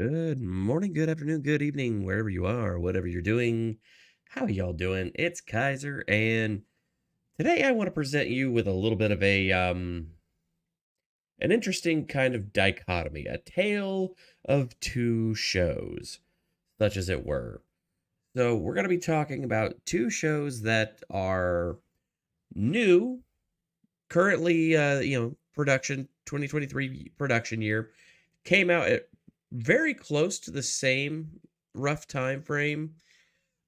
Good morning, good afternoon, good evening, wherever you are, whatever you're doing. How y'all doing? It's Kaiser, and today I want to present you with a little bit of an interesting kind of dichotomy, a tale of two shows, such as it were. So we're going to be talking about two shows that are new, currently, production 2023 production year, came out at very close to the same rough time frame.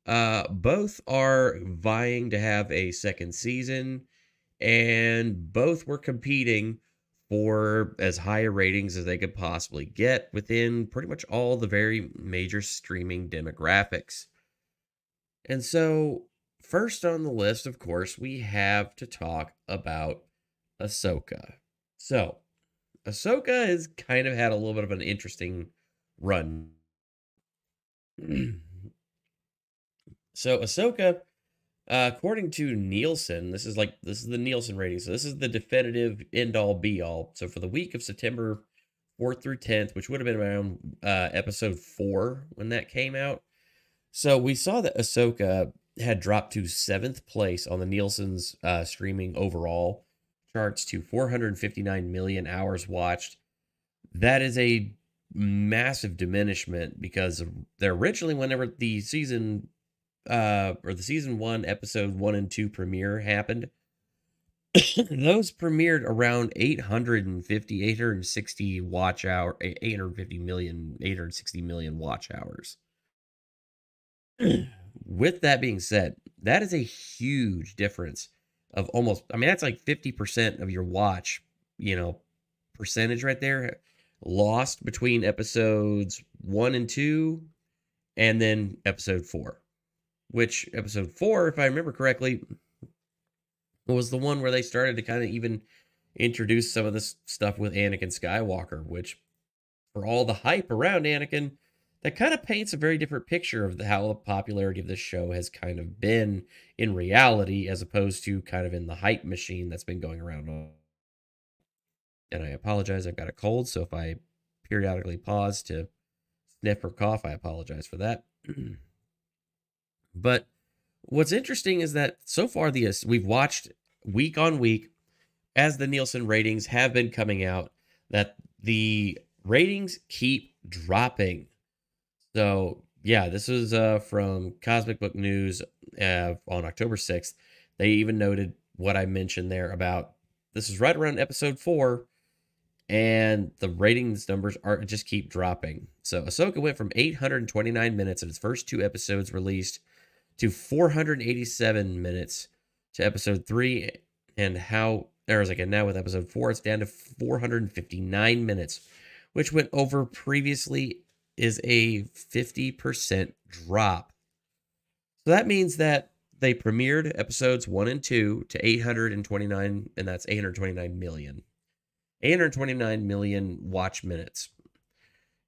Both are vying to have a second season, and both were competing for as high a ratings as they could possibly get within pretty much all the very major streaming demographics. And so, first on the list, of course, we have to talk about Ahsoka. So, Ahsoka has kind of had a little bit of an interesting run. So, Ahsoka, according to Nielsen, this is the Nielsen rating. So, this is the definitive end all be all. So, for the week of September 4th through 10th, which would have been around episode 4 when that came out. So, we saw that Ahsoka had dropped to 7th place on the Nielsen's streaming overall charts to 459 million hours watched. That is a massive diminishment because they're originally, whenever the season or the season 1 episode 1 and 2 premiere happened, those premiered around 860 watch hour 850 million 860 million watch hours. With that being said, that is a huge difference of almost, I mean, that's like 50% of your watch, percentage right there lost between episodes 1 and 2 and then episode 4, which episode 4, if I remember correctly, was the one where they started to kind of even introduce some of this stuff with Anakin Skywalker, which, for all the hype around Anakin, that kind of paints a very different picture of how the popularity of this show has kind of been in reality, as opposed to kind of in the hype machine that's been going around. And I apologize, I've got a cold, so if I periodically pause to sniff or cough, I apologize for that. But what's interesting is that so far we've watched week on week as the Nielsen ratings have been coming out, that the ratings keep dropping. So yeah, this is from Cosmic Book News on October 6th. They even noted what I mentioned there about this is right around episode 4, and the ratings numbers just keep dropping. So Ahsoka went from 829 minutes in its first 2 episodes released to 487 minutes to episode 3, and now with episode 4, it's down to 459 minutes, which went over previously is a 50% drop. So that means that they premiered episodes 1 and 2 to 829, and that's 829 million. 829 million watch minutes.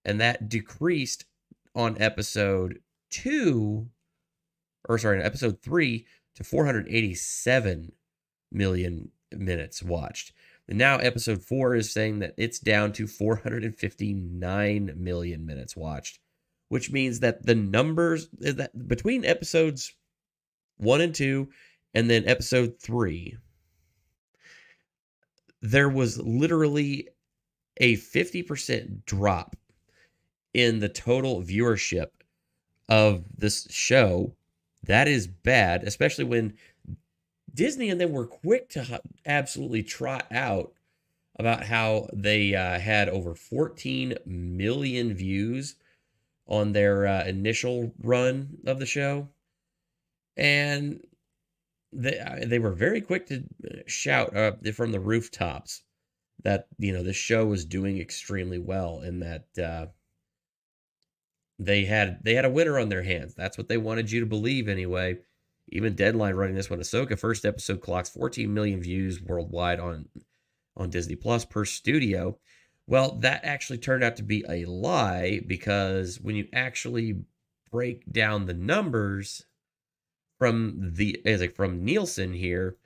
And that decreased on episode 3 to 487 million minutes watched. And now episode 4 is saying that it's down to 459 million minutes watched, which means that the numbers that between episodes 1 and 2 and then episode 3, there was literally a 50% drop in the total viewership of this show. That is bad, especially when Disney and them were quick to absolutely trot out about how they had over 14 million views on their initial run of the show. And they were very quick to shout from the rooftops that the show was doing extremely well, and that they had a winner on their hands. That's what they wanted you to believe anyway. Even Deadline running this one, Ahsoka first episode clocks 14 million views worldwide on Disney Plus per studio. Well, that actually turned out to be a lie, because when you actually break down the numbers from Nielsen here,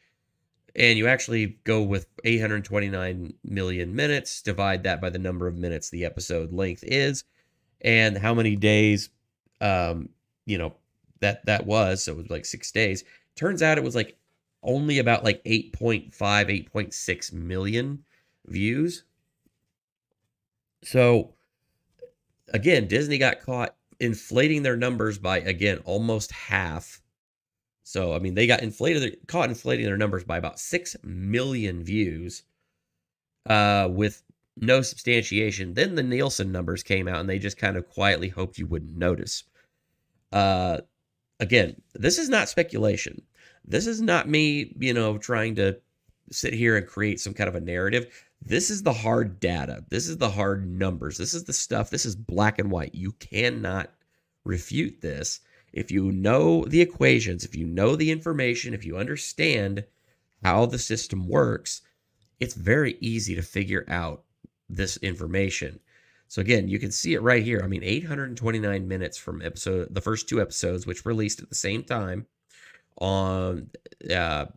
and you actually go with 829 million minutes, divide that by the number of minutes the episode length is, and how many days, you know, that was. So it was like 6 days. Turns out it was like only about like 8.5, 8.6 million views. So again, Disney got caught inflating their numbers by, again, almost half. So, I mean, they got caught inflating their numbers by about 6 million views with no substantiation. Then the Nielsen numbers came out, and they just kind of quietly hoped you wouldn't notice. Again, this is not speculation. This is not me, trying to sit here and create some kind of a narrative. This is the hard data. This is the hard numbers. This is the stuff. This is black and white. You cannot refute this. If you know the equations, if you know the information, if you understand how the system works, it's very easy to figure out this information. So again, you can see it right here. I mean, 829 minutes from the first 2 episodes, which released at the same time on, I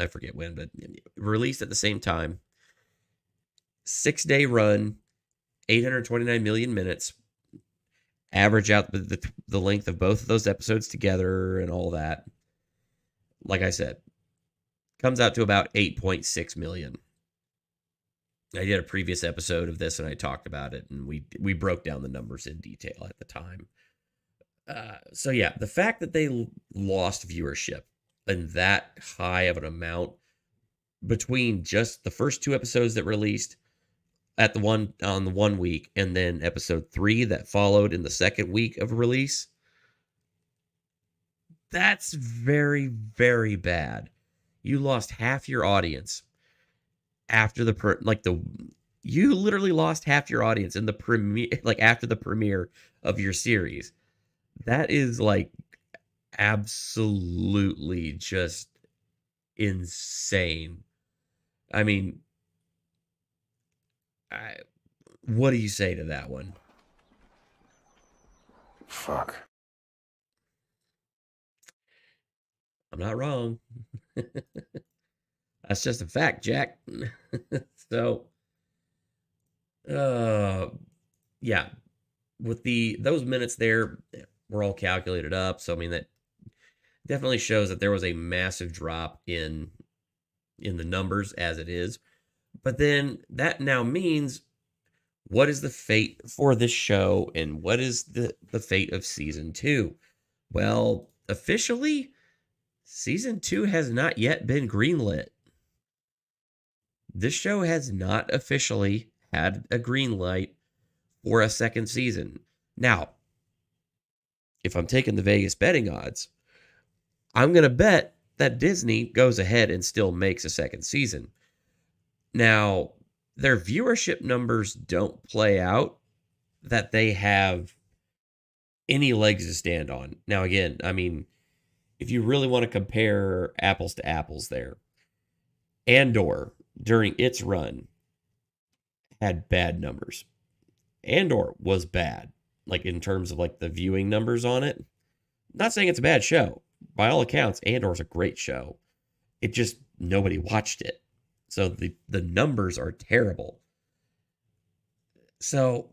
forget when, but released at the same time. 6-day run, 829 million minutes. Average out the length of both of those episodes together and all that. Like I said, comes out to about 8.6 million. I did a previous episode of this and I talked about it, and we broke down the numbers in detail at the time. So yeah, the fact that they lost viewership in that high of an amount between just the first 2 episodes that released on the 1 week, and then episode 3 that followed in the second week of release, that's very, very bad. You lost half your audience after you literally lost half your audience in the premiere, like after the premiere of your series. That is like absolutely just insane. I mean, what do you say to that one? Fuck. I'm not wrong. That's just a fact, Jack. So, yeah, with those minutes there were all calculated up. So I mean, that definitely shows that there was a massive drop in the numbers as it is. But then that now means, what is the fate for this show, and what is the fate of season 2? Well, officially, season 2 has not yet been greenlit. This show has not officially had a green light for a second season. Now, if I'm taking the Vegas betting odds, I'm going to bet that Disney goes ahead and still makes a second season. Now, their viewership numbers don't play out that they have any legs to stand on. Now, again, I mean, if you really want to compare apples to apples there, Andor, during its run, had bad numbers. Andor was bad, like in terms of like the viewing numbers on it. Not saying it's a bad show. By all accounts, Andor's a great show. It just, nobody watched it. So the numbers are terrible. So,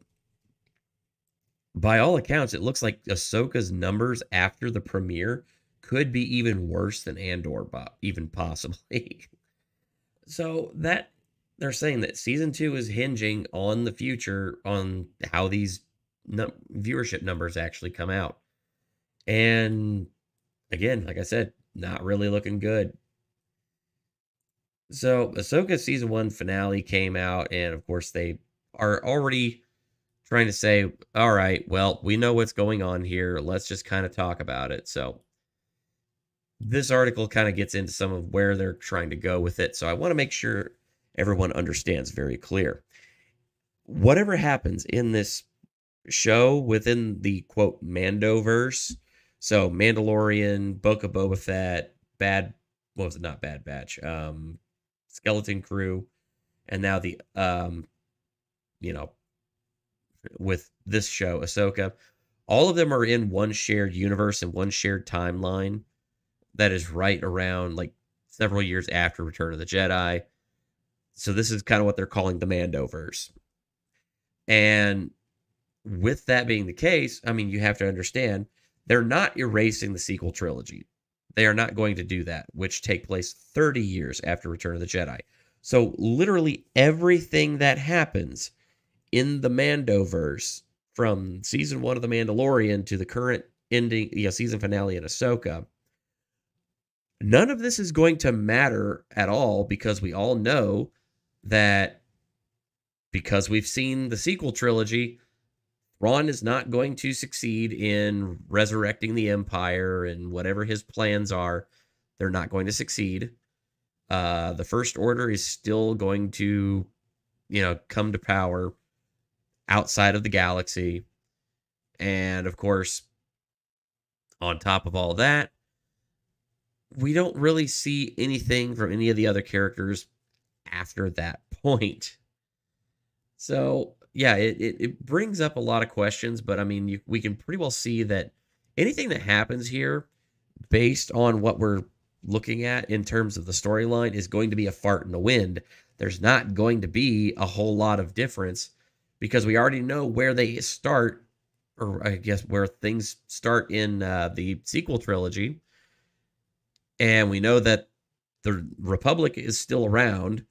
by all accounts, it looks like Ahsoka's numbers after the premiere could be even worse than Andor, even possibly. So that they're saying that season 2 is hinging on the future, on how these viewership numbers actually come out. And again, like I said, not really looking good. So Ahsoka season 1 finale came out, and of course they are already trying to say, all right, well, we know what's going on here. Let's just kind of talk about it. So this article kind of gets into some of where they're trying to go with it. So I want to make sure everyone understands very clear. Whatever happens in this show within the, quote, Mandoverse, so Mandalorian, Book of Boba Fett, not Bad Batch, Skeleton Crew, and now with this show, Ahsoka, all of them are in one shared universe and one shared timeline that is right around like several years after Return of the Jedi. So this is kind of what they're calling the Mandoverse. And with that being the case, I mean, you have to understand they're not erasing the sequel trilogy. They are not going to do that, which take place 30 years after Return of the Jedi. So literally everything that happens in the Mandoverse from season 1 of The Mandalorian to the current ending, season finale in Ahsoka, none of this is going to matter at all because we all know that because we've seen the sequel trilogy, Thrawn is not going to succeed in resurrecting the Empire and whatever his plans are. They're not going to succeed. The First Order is still going to, come to power outside of the galaxy. And of course, on top of all that, we don't really see anything from any of the other characters after that point. So, yeah, it brings up a lot of questions, but I mean, we can pretty well see that anything that happens here, based on what we're looking at in terms of the storyline, is going to be a fart in the wind. There's not going to be a whole lot of difference because we already know where they start, or I guess where things start in the sequel trilogy. And we know that the Republic is still around,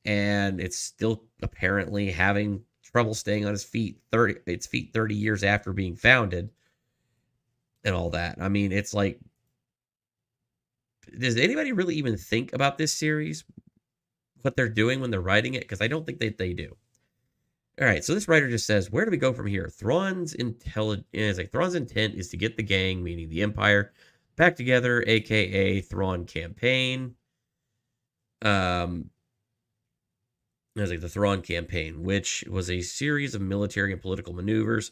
and it's still apparently having trouble staying on its feet 30 years after being founded and all that. I mean, it's like, does anybody really even think about this series, what they're doing when they're writing it? Because I don't think that they do. All right, so this writer just says, where do we go from here? Thrawn's intent is to get the gang, meaning the Empire, back together, aka Thrawn campaign. The Thrawn campaign, which was a series of military and political maneuvers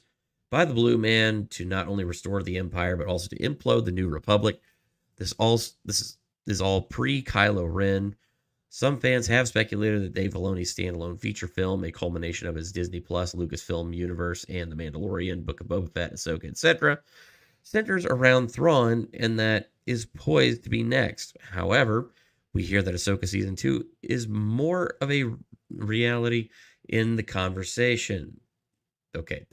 by the Blue Man to not only restore the Empire but also to implode the New Republic. This is all pre-Kylo Ren. Some fans have speculated that Dave Filoni's standalone feature film, a culmination of his Disney Plus, Lucasfilm universe, and The Mandalorian, Book of Boba Fett, Ahsoka, etc., centers around Thrawn, and that is poised to be next. However, we hear that Ahsoka Season 2 is more of a reality in the conversation. Okay,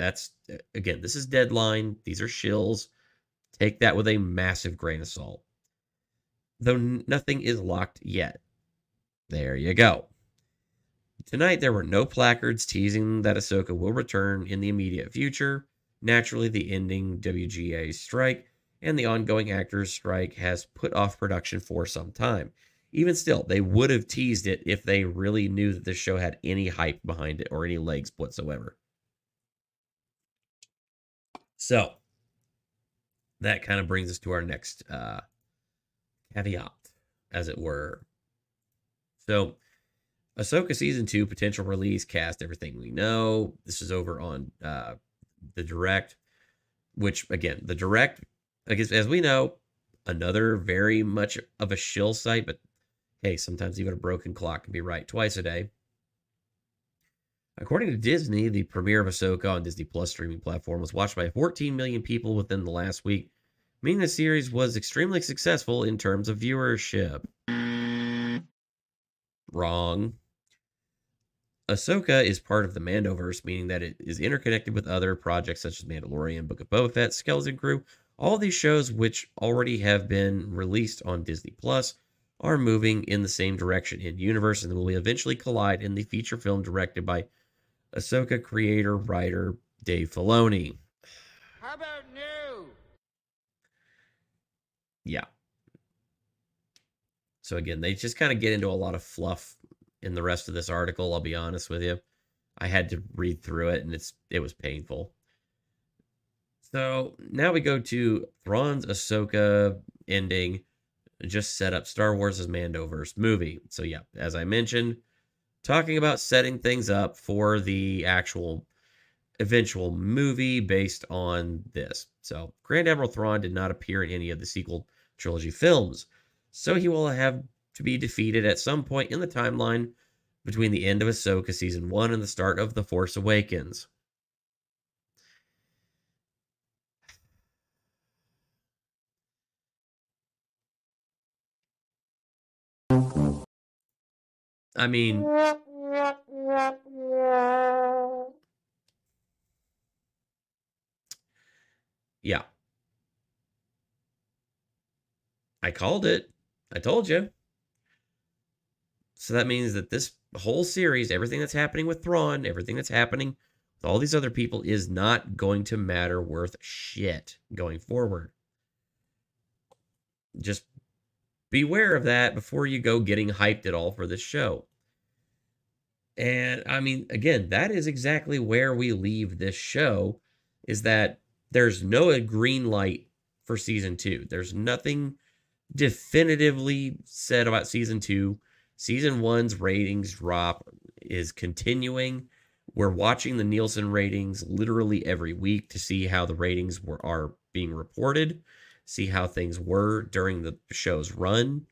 again, this is Deadline. These are shills. Take that with a massive grain of salt. Though nothing is locked yet. There you go. Tonight, there were no placards teasing that Ahsoka will return in the immediate future. Naturally, the ending WGA strike and the ongoing actors' strike has put off production for some time. Even still, they would have teased it if they really knew that the show had any hype behind it or any legs whatsoever. So, that kind of brings us to our next caveat, as it were. So, Ahsoka Season 2 potential release, cast, everything we know. This is over on the Direct, which, again, the Direct, I guess, as we know, another very much of a shill site, but hey, sometimes even a broken clock can be right twice a day. According to Disney, the premiere of Ahsoka on Disney Plus streaming platform was watched by 14 million people within the last week, meaning the series was extremely successful in terms of viewership. Wrong. Ahsoka is part of the Mandoverse, meaning that it is interconnected with other projects such as Mandalorian, Book of Boba Fett, Skeleton Crew. All these shows, which already have been released on Disney Plus, are moving in the same direction in universe and will eventually collide in the feature film directed by Ahsoka writer Dave Filoni. How about new? Yeah. So again, they just kind of get into a lot of fluff in the rest of this article, I'll be honest with you. I had to read through it, and it was painful. So now we go to Thrawn's Ahsoka ending, just set up Star Wars' Mandoverse movie. So yeah, as I mentioned, talking about setting things up for the actual eventual movie based on this. So Grand Admiral Thrawn did not appear in any of the sequel trilogy films, so he will have to be defeated at some point in the timeline between the end of Ahsoka Season 1 and the start of The Force Awakens. I mean, I called it. I told you. So that means that this whole series, everything that's happening with Thrawn, everything that's happening with all these other people is not going to matter worth shit going forward. Just beware of that before you go getting hyped at all for this show. And I mean, again, that is exactly where we leave this show, is that there's no green light for season 2. There's nothing definitively said about season 2. Season 1's ratings drop is continuing. We're watching the Nielsen ratings literally every week to see how the ratings are being reported, see how things were during the show's run.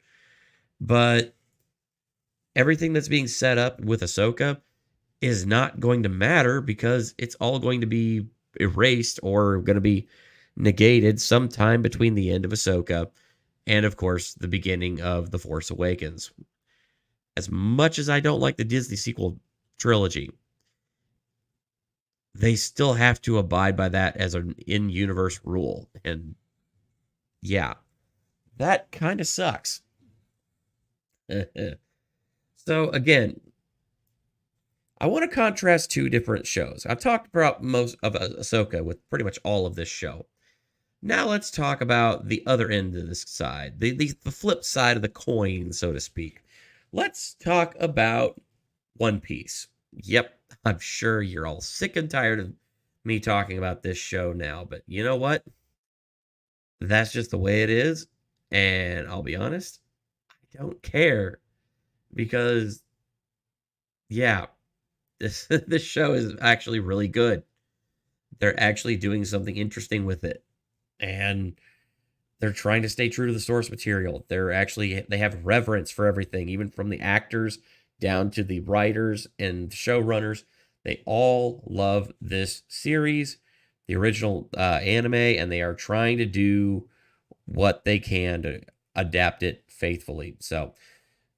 But everything that's being set up with Ahsoka is not going to matter because it's all going to be erased or going to be negated sometime between the end of Ahsoka and, of course, the beginning of The Force Awakens. As much as I don't like the Disney sequel trilogy, they still have to abide by that as an in-universe rule. And yeah, that kind of sucks. So again, I want to contrast two different shows. I've talked about most of Ahsoka with pretty much all of this show. Now let's talk about the other end of this side, the flip side of the coin, so to speak. Let's talk about One Piece. Yep, I'm sure you're all sick and tired of me talking about this show now, but you know what? That's just the way it is, and I'll be honest, I don't care, because, yeah, this show is actually really good. They're actually doing something interesting with it, and they're trying to stay true to the source material. They have reverence for everything, even from the actors down to the writers and showrunners. They all love this series, the original anime, and they are trying to do what they can to adapt it faithfully. So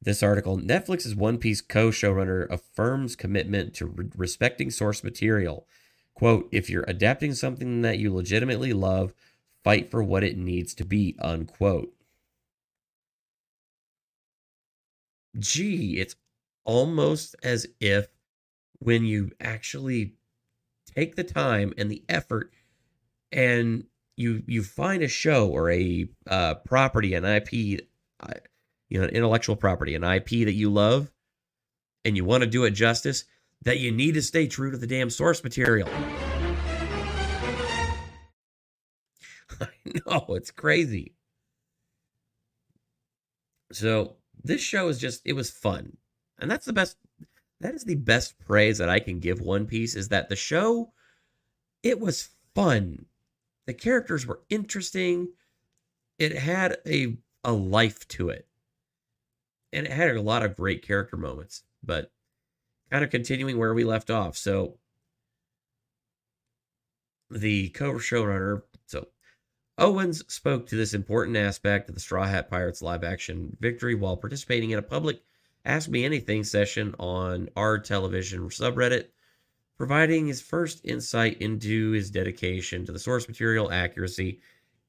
this article, Netflix's One Piece co-showrunner affirms commitment to respecting source material. Quote, if you're adapting something that you legitimately love, fight for what it needs to be, unquote. Gee, it's almost as if when you actually take the time and the effort and you find a show or a property, an IP, an intellectual property, an IP that you love, and you want to do it justice, that you need to stay true to the damn source material. I know, it's crazy. So this show it was fun. And that is the best praise that I can give One Piece, is that the show, it was fun. The characters were interesting. It had a life to it. And it had a lot of great character moments. But kind of continuing where we left off. So the co-showrunner, Owens spoke to this important aspect of the Straw Hat Pirates live-action victory while participating in a public Ask Me Anything session on our television subreddit, providing his first insight into his dedication to the source material accuracy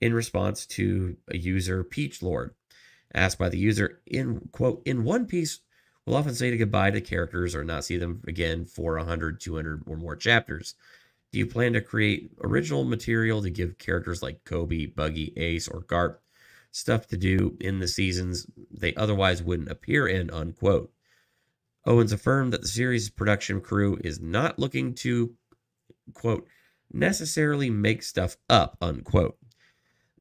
in response to a user, Peach Lord. Asked by the user, quote, in One Piece, we'll often say goodbye to characters or not see them again for 100, 200 or more chapters. Do you plan to create original material to give characters like Kobe, Buggy, Ace, or Garp stuff to do in the seasons they otherwise wouldn't appear in, unquote? Owens affirmed that the series' production crew is not looking to, quote, necessarily make stuff up, unquote.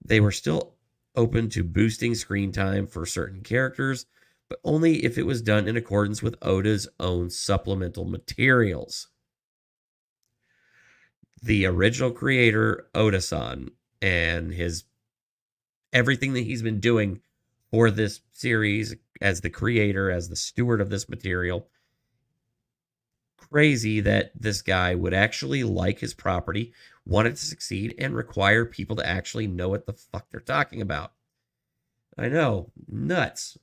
They were still open to boosting screen time for certain characters, but only if it was done in accordance with Oda's own supplemental materials. The original creator, Oda-san, and everything that he's been doing for this series as the creator, as the steward of this material. Crazy that this guy would actually like his property, want it to succeed, and require people to actually know what the fuck they're talking about. I know, nuts.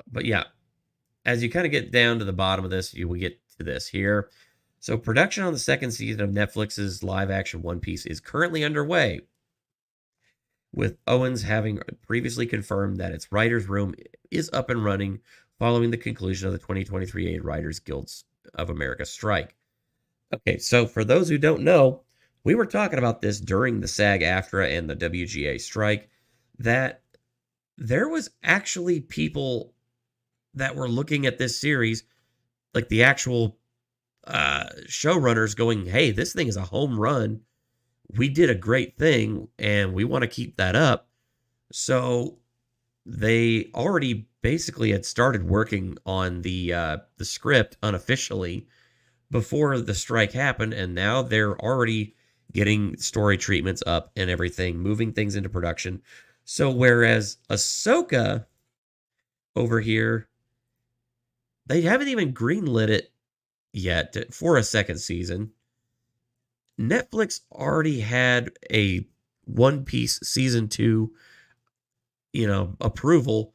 But yeah, as you kind of get down to the bottom of this, you will get to this here. So production on the second season of Netflix's live-action One Piece is currently underway. with Owens having previously confirmed that its writers' room is up and running following the conclusion of the 2023 Writers Guilds of America strike. Okay, so for those who don't know, we were talking about this during the SAG-AFTRA and the WGA strike, that there was actually people that were looking at this series, like the actual showrunners going, hey, this thing is a home run. We did a great thing, and we want to keep that up. So they already basically had started working on the script unofficially before the strike happened, and now they're already getting story treatments up and everything, moving things into production. So whereas Ahsoka over here, they haven't even greenlit it yet for a second season. Netflix already had a One Piece Season 2, approval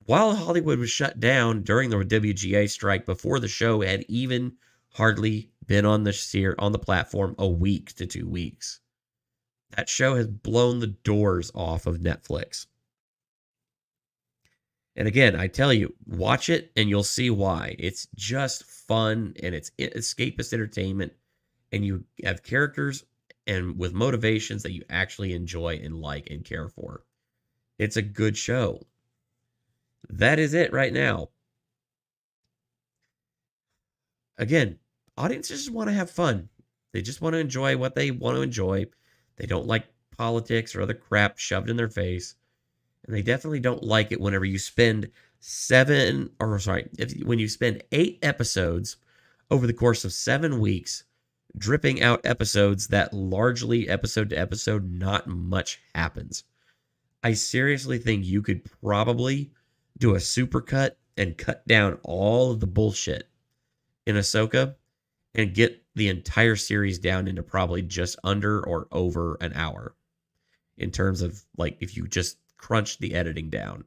while Hollywood was shut down during the WGA strike, before the show had even hardly been on the platform a week to 2 weeks. That show has blown the doors off of Netflix. And again, I tell you, watch it and you'll see why. It's just fun and it's escapist entertainment, and you have characters and with motivations that you actually enjoy and like and care for. It's a good show. That is it right now. Again, audiences just want to have fun. They just want to enjoy what they want to enjoy. They don't like politics or other crap shoved in their face. And they definitely don't like it whenever you spend when you spend 8 episodes over the course of 7 weeks, dripping out episodes that largely, episode to episode, not much happens. I seriously think you could probably do a supercut and cut down all of the bullshit in Ahsoka and get the entire series down into probably just under or over an hour, in terms of, like, if you just crunched the editing down,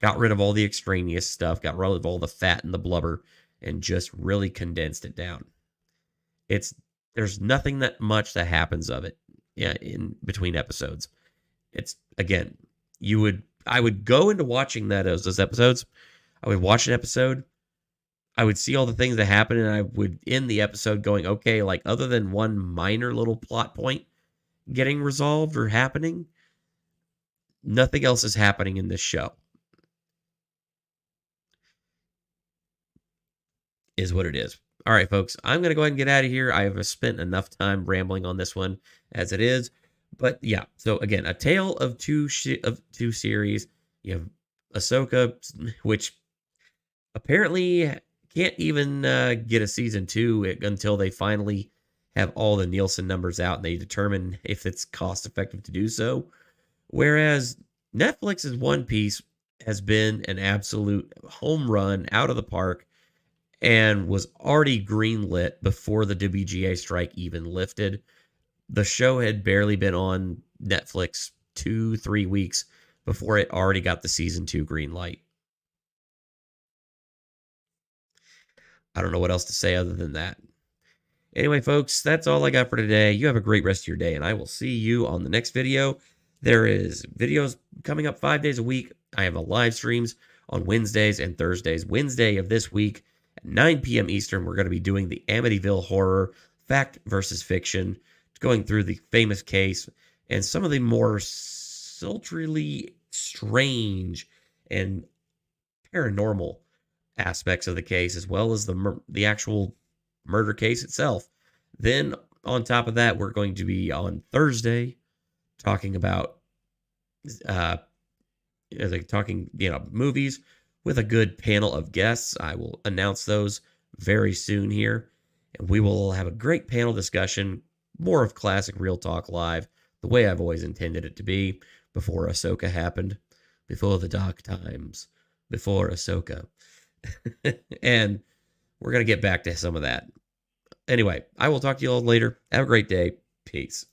got rid of all the extraneous stuff, got rid of all the fat and the blubber, and just really condensed it down. There's nothing that much that happens of it in between episodes. It's, again, I would go into watching those episodes. I would watch an episode. I would see all the things that happen, and I would end the episode going, okay, like, other than one minor little plot point getting resolved or happening, nothing else is happening in this show. Is what it is. All right, folks, I'm going to go ahead and get out of here. I have spent enough time rambling on this one as it is. But yeah, so again, a tale of two series. You have Ahsoka, which apparently can't even get a season 2 until they finally have all the Nielsen numbers out and they determine if it's cost effective to do so. Whereas Netflix's One Piece has been an absolute home run out of the park and was already greenlit before the WGA strike even lifted. The show had barely been on Netflix 2-3 weeks before it already got the season 2 green light. I don't know what else to say other than that. Anyway, folks, that's all I got for today. You have a great rest of your day, and I will see you on the next video. There is videos coming up 5 days a week. I have live streams on Wednesdays and Thursdays. Wednesday of this week at 9 p.m. Eastern, we're going to be doing the Amityville Horror, Fact versus Fiction, going through the famous case and some of the more sultrily strange and paranormal aspects of the case, as well as the actual murder case itself. Then on top of that, we're going to be on Thursday talking about movies with a good panel of guests. I will announce those very soon here, and we will have a great panel discussion, more of classic Real Talk Live, the way I've always intended it to be before Ahsoka happened, before the dark times, before Ahsoka. And we're going to get back to some of that. Anyway, I will talk to you all later. Have a great day. Peace.